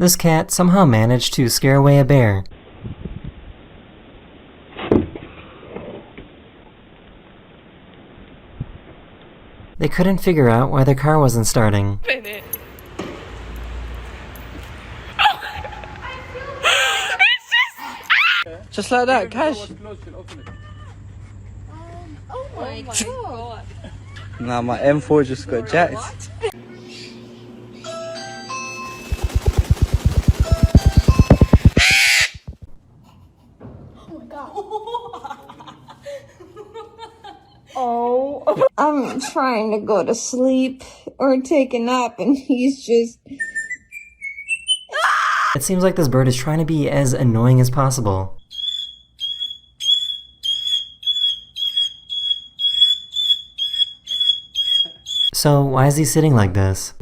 This cat somehow managed to scare away a bear. They couldn't figure out why their car wasn't starting. Just like that, cash. Oh my god. Nah, my M4 just got jacked. Oh my god. Oh. I'm trying to go to sleep or take a nap and he's just... It seems like this bird is trying to be as annoying as possible. So why is he sitting like this?